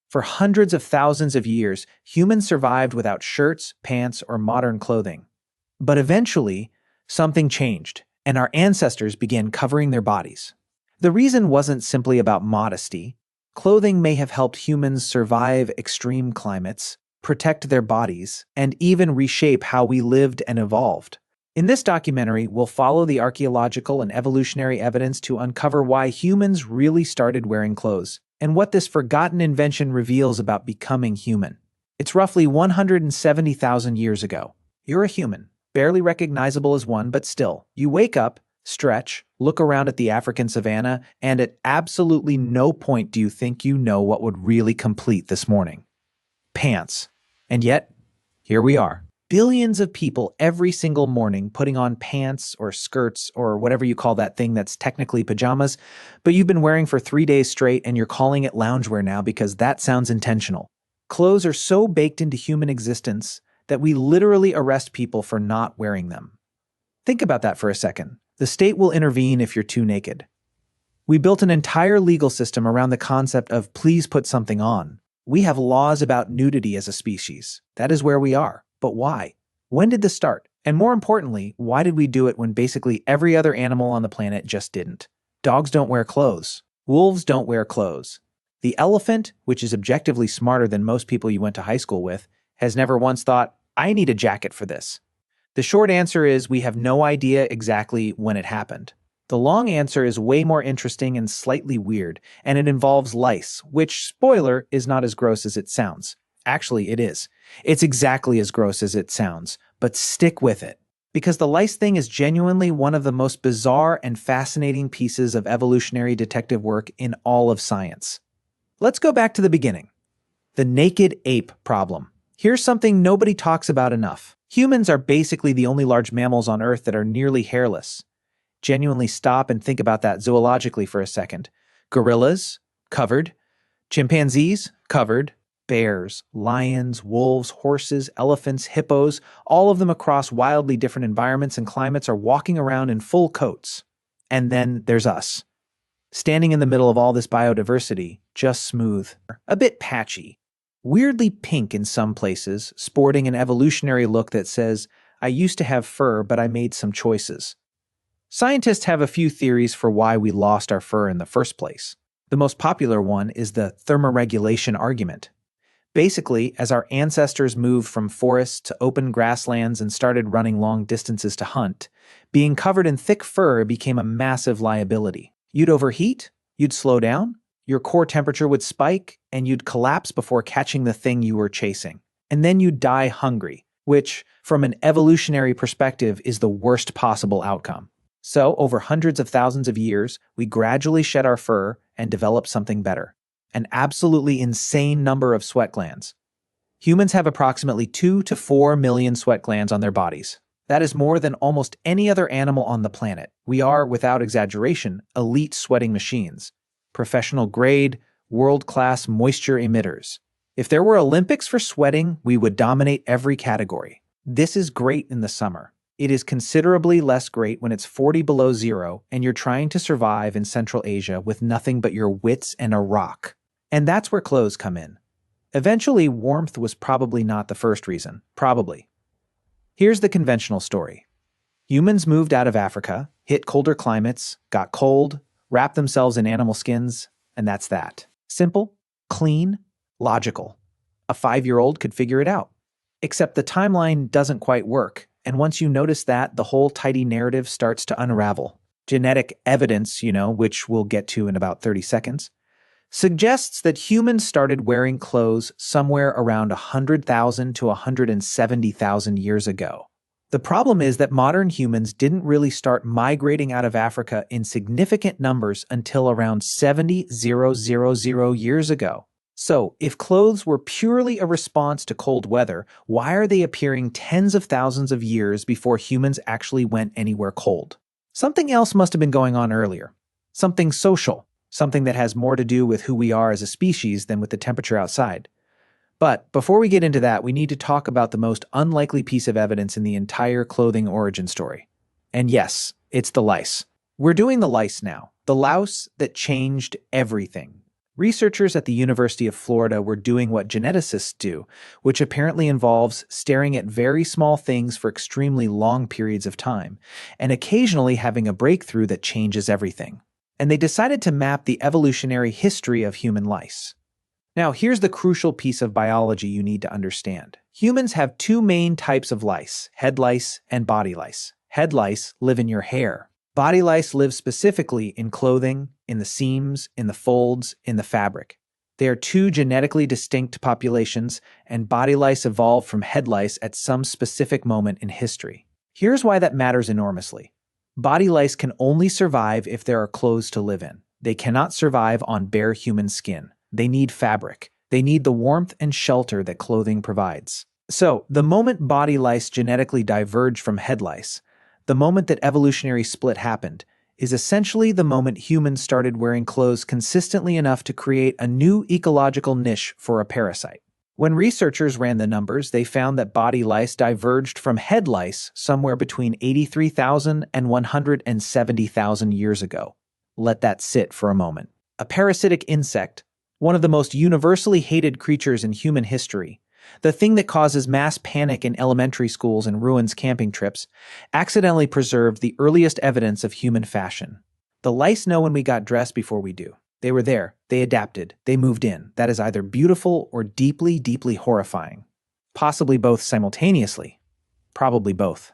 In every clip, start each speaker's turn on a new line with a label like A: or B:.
A: For hundreds of thousands of years, humans survived without shirts, pants, or modern clothing. But eventually, something changed, and our ancestors began covering their bodies. The reason wasn't simply about modesty. Clothing may have helped humans survive extreme climates, protect their bodies, and even reshape how we lived and evolved. In this documentary, we'll follow the archaeological and evolutionary evidence to uncover why humans really started wearing clothes, and what this forgotten invention reveals about becoming human. It's roughly 170,000 years ago. You're a human, barely recognizable as one, but still. You wake up, stretch, look around at the African savanna, and at absolutely no point do you think you know what would really complete this morning. Pants. And yet, here we are. Billions of people every single morning putting on pants or skirts or whatever you call that thing that's technically pajamas, but you've been wearing for 3 days straight and you're calling it loungewear now because that sounds intentional. Clothes are so baked into human existence that we literally arrest people for not wearing them. Think about that for a second. The state will intervene if you're too naked. We built an entire legal system around the concept of please put something on. We have laws about nudity as a species. That is where we are. But why? When did this start? And more importantly, why did we do it when basically every other animal on the planet just didn't? Dogs don't wear clothes. Wolves don't wear clothes. The elephant, which is objectively smarter than most people you went to high school with, has never once thought, I need a jacket for this. The short answer is we have no idea exactly when it happened. The long answer is way more interesting and slightly weird, and it involves lice, which, spoiler, is not as gross as it sounds. Actually, it is. It's exactly as gross as it sounds, but stick with it. Because the lice thing is genuinely one of the most bizarre and fascinating pieces of evolutionary detective work in all of science. Let's go back to the beginning. The naked ape problem. Here's something nobody talks about enough. Humans are basically the only large mammals on Earth that are nearly hairless. Genuinely stop and think about that zoologically for a second. Gorillas, covered. Chimpanzees, covered. Bears, lions, wolves, horses, elephants, hippos, all of them across wildly different environments and climates are walking around in full coats. And then there's us. Standing in the middle of all this biodiversity, just smooth, a bit patchy, weirdly pink in some places, sporting an evolutionary look that says, I used to have fur, but I made some choices. Scientists have a few theories for why we lost our fur in the first place. The most popular one is the thermoregulation argument. Basically, as our ancestors moved from forests to open grasslands and started running long distances to hunt, being covered in thick fur became a massive liability. You'd overheat, you'd slow down, your core temperature would spike, and you'd collapse before catching the thing you were chasing. And then you'd die hungry, which, from an evolutionary perspective, is the worst possible outcome. So, over hundreds of thousands of years, we gradually shed our fur and developed something better. An absolutely insane number of sweat glands. Humans have approximately 2 to 4 million sweat glands on their bodies. That is more than almost any other animal on the planet. We are, without exaggeration, elite sweating machines. Professional grade, world-class moisture emitters. If there were Olympics for sweating, we would dominate every category. This is great in the summer. It is considerably less great when it's 40 below zero and you're trying to survive in Central Asia with nothing but your wits and a rock. And that's where clothes come in. Eventually, warmth was probably not the first reason. Probably. Here's the conventional story. Humans moved out of Africa, hit colder climates, got cold, wrapped themselves in animal skins, and that's that. Simple, clean, logical. A 5-year-old could figure it out. Except the timeline doesn't quite work, and once you notice that, the whole tidy narrative starts to unravel. Genetic evidence, which we'll get to in about 30 seconds, suggests that humans started wearing clothes somewhere around 100,000 to 170,000 years ago. The problem is that modern humans didn't really start migrating out of Africa in significant numbers until around 70,000 years ago. So, if clothes were purely a response to cold weather, why are they appearing tens of thousands of years before humans actually went anywhere cold? Something else must have been going on earlier. Something social. Something that has more to do with who we are as a species than with the temperature outside. But before we get into that, we need to talk about the most unlikely piece of evidence in the entire clothing origin story. And yes, it's the lice. We're doing the lice now. The louse that changed everything. Researchers at the University of Florida were doing what geneticists do, which apparently involves staring at very small things for extremely long periods of time, and occasionally having a breakthrough that changes everything. And they decided to map the evolutionary history of human lice. Now, here's the crucial piece of biology you need to understand. Humans have two main types of lice, head lice and body lice. Head lice live in your hair. Body lice live specifically in clothing, in the seams, in the folds, in the fabric. They are two genetically distinct populations, and body lice evolved from head lice at some specific moment in history. Here's why that matters enormously. Body lice can only survive if there are clothes to live in. They cannot survive on bare human skin. They need fabric. They need the warmth and shelter that clothing provides. So, the moment body lice genetically diverged from head lice, the moment that evolutionary split happened, is essentially the moment humans started wearing clothes consistently enough to create a new ecological niche for a parasite. When researchers ran the numbers, they found that body lice diverged from head lice somewhere between 83,000 and 170,000 years ago. Let that sit for a moment. A parasitic insect, one of the most universally hated creatures in human history, the thing that causes mass panic in elementary schools and ruins camping trips, accidentally preserved the earliest evidence of human fashion. The lice know when we got dressed before we do. They were there, they adapted, they moved in. That is either beautiful or deeply, deeply horrifying. Possibly both simultaneously. Probably both.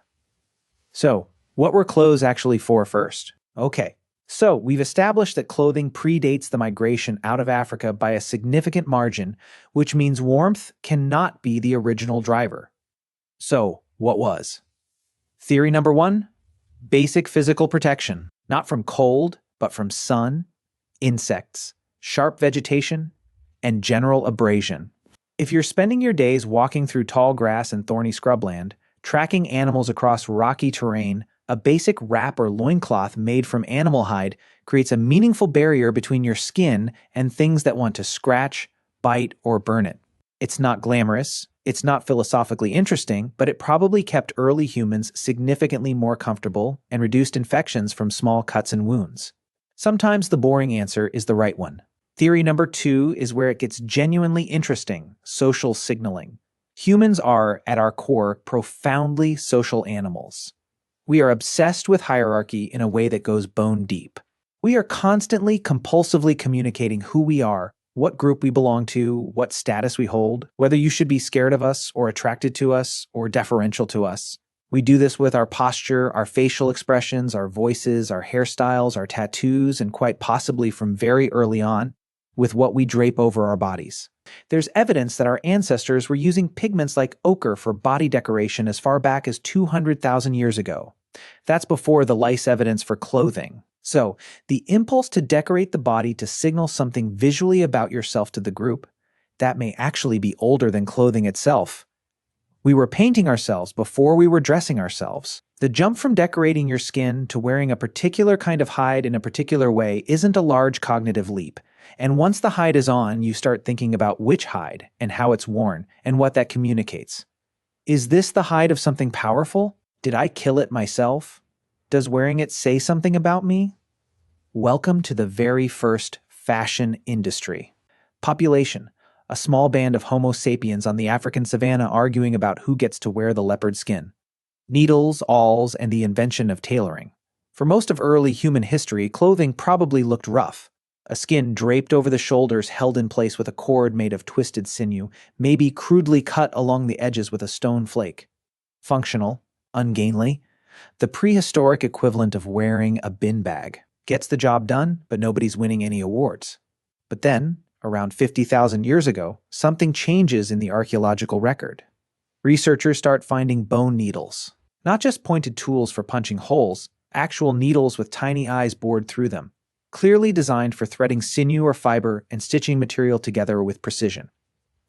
A: So, what were clothes actually for first? Okay. So, we've established that clothing predates the migration out of Africa by a significant margin, which means warmth cannot be the original driver. So, what was? Theory number one, basic physical protection, not from cold, but from sun, insects, sharp vegetation, and general abrasion. If you're spending your days walking through tall grass and thorny scrubland, tracking animals across rocky terrain, a basic wrap or loincloth made from animal hide creates a meaningful barrier between your skin and things that want to scratch, bite, or burn it. It's not glamorous, it's not philosophically interesting, but it probably kept early humans significantly more comfortable and reduced infections from small cuts and wounds. Sometimes the boring answer is the right one. Theory number two is where it gets genuinely interesting: social signaling. Humans are, at our core, profoundly social animals. We are obsessed with hierarchy in a way that goes bone deep. We are constantly, compulsively communicating who we are, what group we belong to, what status we hold, whether you should be scared of us or attracted to us or deferential to us. We do this with our posture, our facial expressions, our voices, our hairstyles, our tattoos, and quite possibly from very early on, with what we drape over our bodies. There's evidence that our ancestors were using pigments like ochre for body decoration as far back as 200,000 years ago. That's before the lice evidence for clothing. So, the impulse to decorate the body to signal something visually about yourself to the group, that may actually be older than clothing itself. We were painting ourselves before we were dressing ourselves. The jump from decorating your skin to wearing a particular kind of hide in a particular way isn't a large cognitive leap. And once the hide is on, you start thinking about which hide and how it's worn and what that communicates. Is this the hide of something powerful? Did I kill it myself? Does wearing it say something about me? Welcome to the very first fashion industry. Population: a small band of Homo sapiens on the African savanna arguing about who gets to wear the leopard skin. Needles, awls, and the invention of tailoring. For most of early human history, clothing probably looked rough. A skin draped over the shoulders held in place with a cord made of twisted sinew, maybe crudely cut along the edges with a stone flake. Functional, ungainly, the prehistoric equivalent of wearing a bin bag. Gets the job done, but nobody's winning any awards. But then, around 50,000 years ago, something changes in the archaeological record. Researchers start finding bone needles. Not just pointed tools for punching holes, actual needles with tiny eyes bored through them, clearly designed for threading sinew or fiber and stitching material together with precision.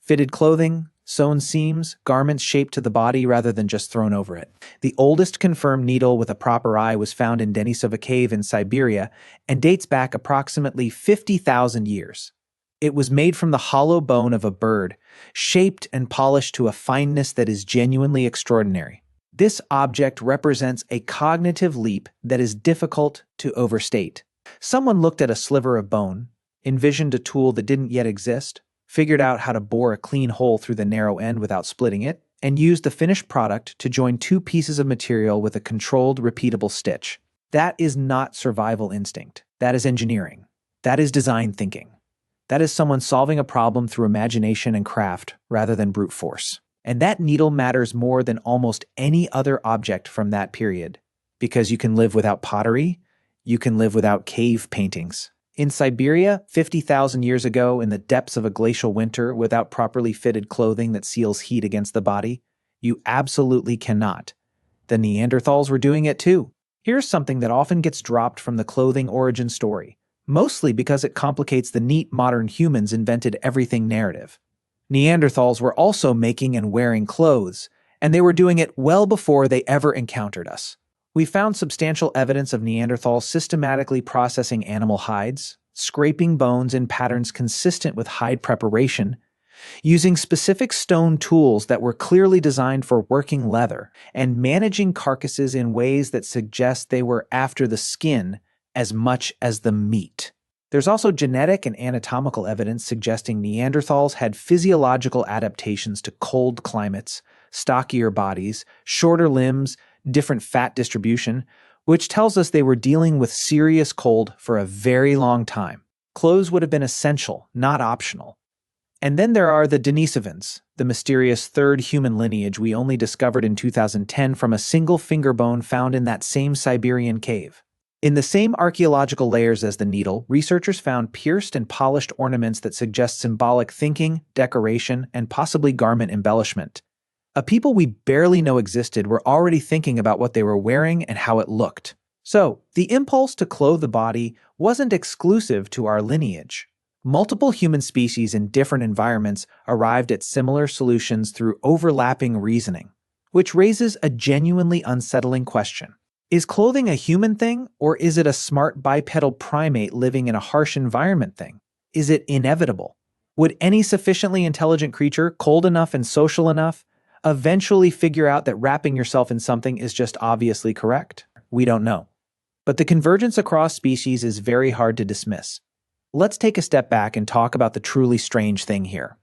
A: Fitted clothing, sewn seams, garments shaped to the body rather than just thrown over it. The oldest confirmed needle with a proper eye was found in Denisova cave in Siberia and dates back approximately 50,000 years. It was made from the hollow bone of a bird, shaped and polished to a fineness that is genuinely extraordinary. This object represents a cognitive leap that is difficult to overstate. Someone looked at a sliver of bone, envisioned a tool that didn't yet exist, figured out how to bore a clean hole through the narrow end without splitting it, and used the finished product to join two pieces of material with a controlled, repeatable stitch. That is not survival instinct. That is engineering. That is design thinking. That is someone solving a problem through imagination and craft rather than brute force. And that needle matters more than almost any other object from that period, because you can live without pottery, you can live without cave paintings. In Siberia, 50,000 years ago, in the depths of a glacial winter, without properly fitted clothing that seals heat against the body, you absolutely cannot. The Neanderthals were doing it too. Here's something that often gets dropped from the clothing origin story, mostly because it complicates the neat modern humans invented everything narrative. Neanderthals were also making and wearing clothes, and they were doing it well before they ever encountered us. We found substantial evidence of Neanderthals systematically processing animal hides, scraping bones in patterns consistent with hide preparation, using specific stone tools that were clearly designed for working leather, and managing carcasses in ways that suggest they were after the skin as much as the meat. There's also genetic and anatomical evidence suggesting Neanderthals had physiological adaptations to cold climates, stockier bodies, shorter limbs, different fat distribution, which tells us they were dealing with serious cold for a very long time. Clothes would have been essential, not optional. And then there are the Denisovans, the mysterious third human lineage we only discovered in 2010 from a single finger bone found in that same Siberian cave. In the same archaeological layers as the needle, researchers found pierced and polished ornaments that suggest symbolic thinking, decoration, and possibly garment embellishment. A people we barely know existed were already thinking about what they were wearing and how it looked. So, the impulse to clothe the body wasn't exclusive to our lineage. Multiple human species in different environments arrived at similar solutions through overlapping reasoning, which raises a genuinely unsettling question. Is clothing a human thing, or is it a smart bipedal primate living in a harsh environment thing? Is it inevitable? Would any sufficiently intelligent creature, cold enough and social enough, eventually figure out that wrapping yourself in something is just obviously correct? We don't know. But the convergence across species is very hard to dismiss. Let's take a step back and talk about the truly strange thing here.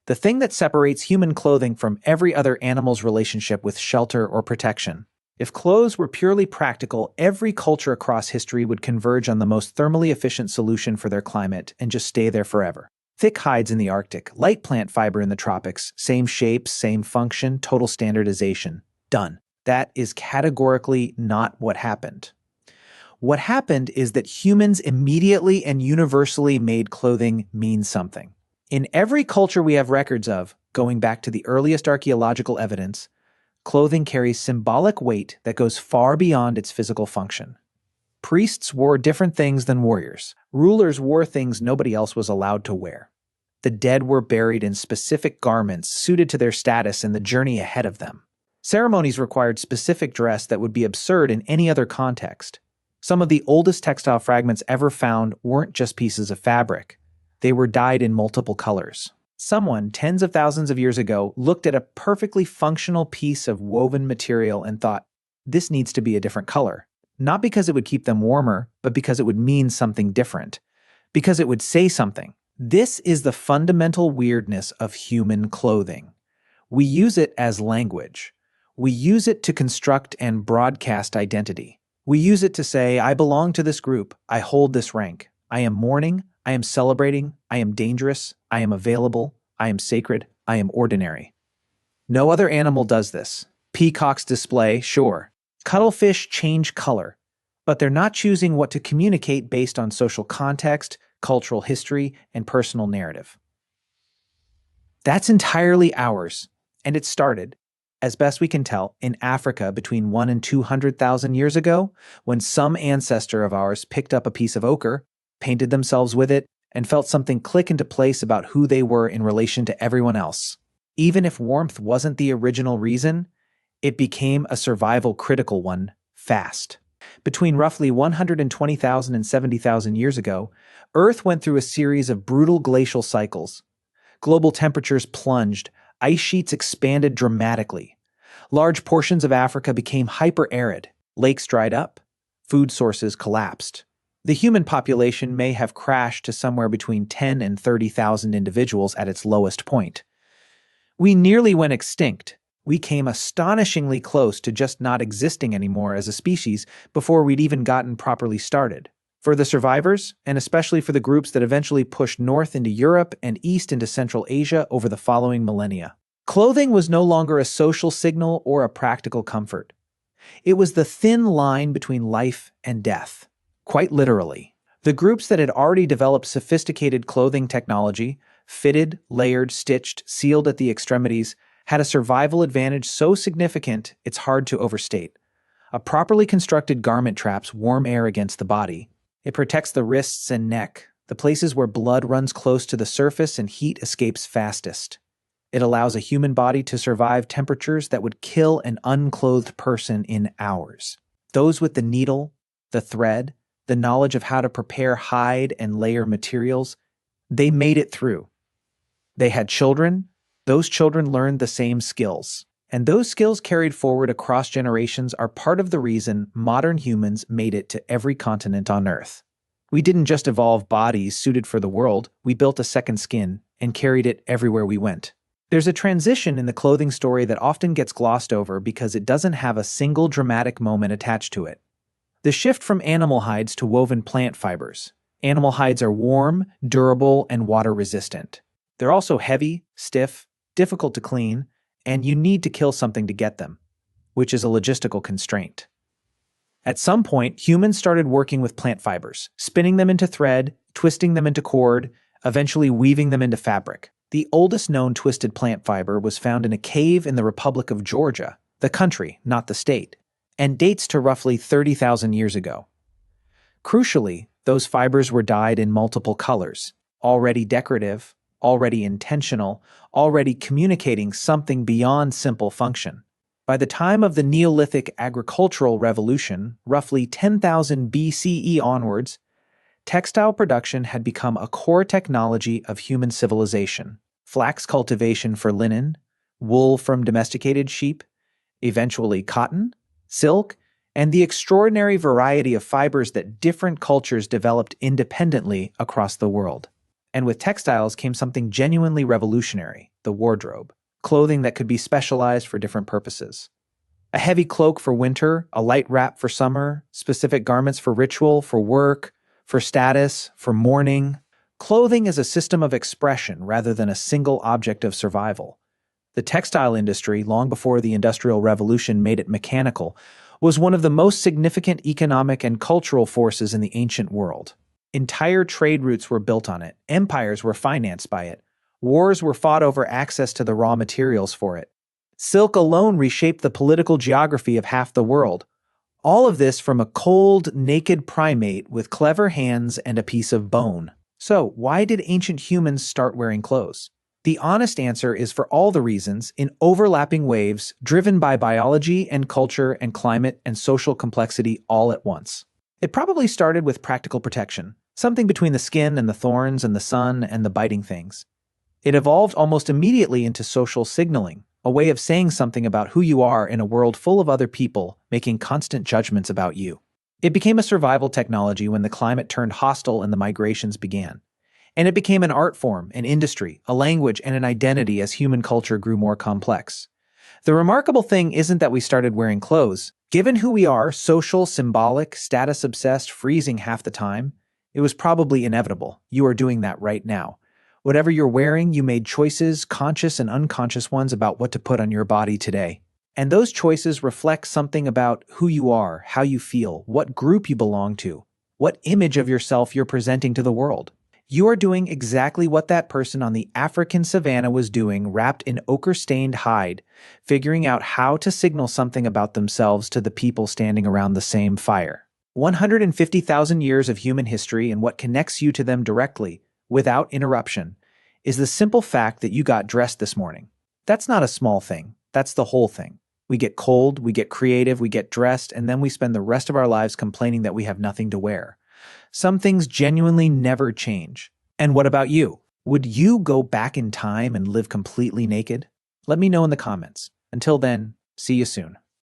A: The thing that separates human clothing from every other animal's relationship with shelter or protection. If clothes were purely practical, every culture across history would converge on the most thermally efficient solution for their climate and just stay there forever. Thick hides in the Arctic, light plant fiber in the tropics, same shapes, same function, total standardization. Done. That is categorically not what happened. What happened is that humans immediately and universally made clothing mean something. In every culture we have records of, going back to the earliest archaeological evidence, clothing carries symbolic weight that goes far beyond its physical function. Priests wore different things than warriors. Rulers wore things nobody else was allowed to wear. The dead were buried in specific garments suited to their status and the journey ahead of them. Ceremonies required specific dress that would be absurd in any other context. Some of the oldest textile fragments ever found weren't just pieces of fabric. They were dyed in multiple colors. Someone, tens of thousands of years ago, looked at a perfectly functional piece of woven material and thought, this needs to be a different color. Not because it would keep them warmer, but because it would mean something different. Because it would say something. This is the fundamental weirdness of human clothing. We use it as language. We use it to construct and broadcast identity. We use it to say, I belong to this group, I hold this rank, I am mourning, I am celebrating, I am dangerous, I am available, I am sacred, I am ordinary. No other animal does this. Peacocks display, sure. Cuttlefish change color, but they're not choosing what to communicate based on social context, cultural history, and personal narrative. That's entirely ours, and it started, as best we can tell, in Africa between 1 and 200,000 years ago, when some ancestor of ours picked up a piece of ochre, painted themselves with it, and felt something click into place about who they were in relation to everyone else. Even if warmth wasn't the original reason, it became a survival-critical one, fast. Between roughly 120,000 and 70,000 years ago, Earth went through a series of brutal glacial cycles. Global temperatures plunged, ice sheets expanded dramatically. Large portions of Africa became hyper-arid, lakes dried up, food sources collapsed. The human population may have crashed to somewhere between 10 and 30,000 individuals at its lowest point. We nearly went extinct. We came astonishingly close to just not existing anymore as a species before we'd even gotten properly started. For the survivors, and especially for the groups that eventually pushed north into Europe and east into Central Asia over the following millennia, clothing was no longer a social signal or a practical comfort. It was the thin line between life and death. Quite literally. The groups that had already developed sophisticated clothing technology, fitted, layered, stitched, sealed at the extremities, had a survival advantage so significant it's hard to overstate. A properly constructed garment traps warm air against the body. It protects the wrists and neck, the places where blood runs close to the surface and heat escapes fastest. It allows a human body to survive temperatures that would kill an unclothed person in hours. Those with the needle, the thread, the knowledge of how to prepare hide and layer materials, they made it through. They had children. Those children learned the same skills. And those skills carried forward across generations are part of the reason modern humans made it to every continent on Earth. We didn't just evolve bodies suited for the world, we built a second skin and carried it everywhere we went. There's a transition in the clothing story that often gets glossed over because it doesn't have a single dramatic moment attached to it. The shift from animal hides to woven plant fibers. Animal hides are warm, durable, and water-resistant. They're also heavy, stiff, difficult to clean, and you need to kill something to get them, which is a logistical constraint. At some point, humans started working with plant fibers, spinning them into thread, twisting them into cord, eventually weaving them into fabric. The oldest known twisted plant fiber was found in a cave in the Republic of Georgia, the country, not the state, and dates to roughly 30,000 years ago. Crucially, those fibers were dyed in multiple colors, already decorative, already intentional, already communicating something beyond simple function. By the time of the Neolithic agricultural revolution, roughly 10,000 BCE onwards, textile production had become a core technology of human civilization. Flax cultivation for linen, wool from domesticated sheep, eventually cotton, silk, and the extraordinary variety of fibers that different cultures developed independently across the world. And with textiles came something genuinely revolutionary, the wardrobe, clothing that could be specialized for different purposes. A heavy cloak for winter, a light wrap for summer, specific garments for ritual, for work, for status, for mourning. Clothing is a system of expression rather than a single object of survival. The textile industry, long before the Industrial Revolution made it mechanical, was one of the most significant economic and cultural forces in the ancient world. Entire trade routes were built on it. Empires were financed by it. Wars were fought over access to the raw materials for it. Silk alone reshaped the political geography of half the world. All of this from a cold, naked primate with clever hands and a piece of bone. So, why did ancient humans start wearing clothes? The honest answer is for all the reasons, in overlapping waves, driven by biology and culture and climate and social complexity all at once. It probably started with practical protection. Something between the skin and the thorns and the sun and the biting things. It evolved almost immediately into social signaling, a way of saying something about who you are in a world full of other people making constant judgments about you. It became a survival technology when the climate turned hostile and the migrations began. And it became an art form, an industry, a language, and an identity as human culture grew more complex. The remarkable thing isn't that we started wearing clothes. Given who we are, social, symbolic, status-obsessed, freezing half the time, it was probably inevitable. You are doing that right now. Whatever you're wearing, you made choices, conscious and unconscious ones, about what to put on your body today. And those choices reflect something about who you are, how you feel, what group you belong to, what image of yourself you're presenting to the world. You are doing exactly what that person on the African savanna was doing, wrapped in ochre-stained hide, figuring out how to signal something about themselves to the people standing around the same fire. 150,000 years of human history, and what connects you to them directly, without interruption, is the simple fact that you got dressed this morning. That's not a small thing. That's the whole thing. We get cold, we get creative, we get dressed, and then we spend the rest of our lives complaining that we have nothing to wear. Some things genuinely never change. And what about you? Would you go back in time and live completely naked? Let me know in the comments. Until then, see you soon.